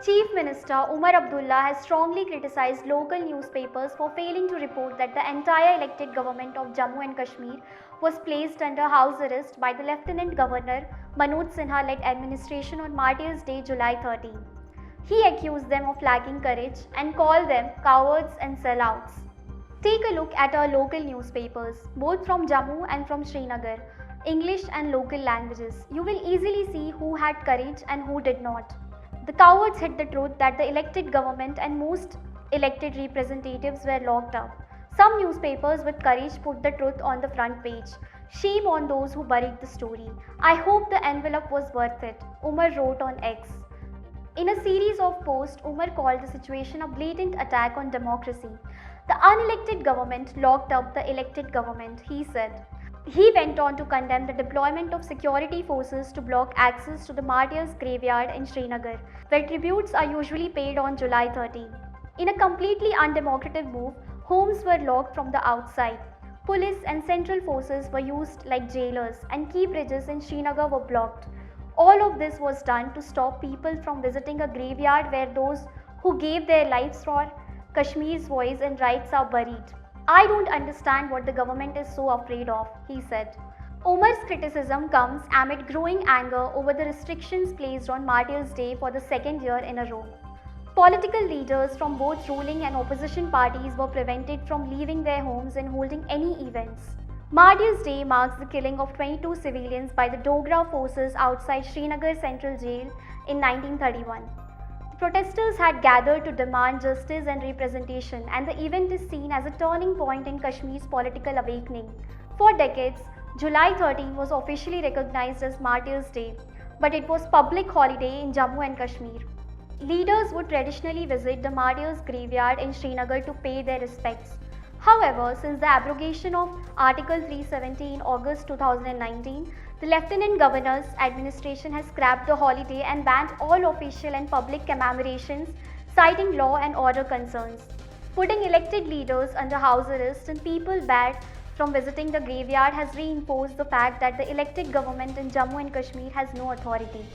Chief Minister Umar Abdullah has strongly criticized local newspapers for failing to report that the entire elected government of Jammu and Kashmir was placed under house arrest by the Lieutenant Governor Manoj Sinha led administration on Martyrs' Day, July 13. He accused them of lacking courage and called them cowards and sellouts. Take a look at our local newspapers, both from Jammu and from Srinagar, English and local languages. You will easily see who had courage and who did not. The cowards hid the truth that the elected government and most elected representatives were locked up. Some newspapers with courage put the truth on the front page. Shame on those who buried the story. I hope the envelope was worth it, Umar wrote on X. In a series of posts, Umar called the situation a blatant attack on democracy. The unelected government locked up the elected government, he said. He went on to condemn the deployment of security forces to block access to the Martyrs' graveyard in Srinagar, where tributes are usually paid on July 13. In a completely undemocratic move, homes were locked from the outside. Police and central forces were used like jailers, and key bridges in Srinagar were blocked. All of this was done to stop people from visiting a graveyard where those who gave their lives for Kashmir's voice and rights are buried. I don't understand what the government is so afraid of, he said. Omar's criticism comes amid growing anger over the restrictions placed on Martyrs' Day for the second year in a row. Political leaders from both ruling and opposition parties were prevented from leaving their homes and holding any events. Martyrs' Day marks the killing of 22 civilians by the Dogra forces outside Srinagar Central Jail in 1931. Protesters had gathered to demand justice and representation, and the event is seen as a turning point in Kashmir's political awakening. For decades, July 13 was officially recognized as Martyrs' Day, but it was public holiday in Jammu and Kashmir. Leaders would traditionally visit the Martyrs' graveyard in Srinagar to pay their respects. However, since the abrogation of Article 370 in August 2019, the Lieutenant Governor's administration has scrapped the holiday and banned all official and public commemorations, citing law and order concerns. Putting elected leaders under house arrest and people barred from visiting the graveyard has reinforced the fact that the elected government in Jammu and Kashmir has no authority.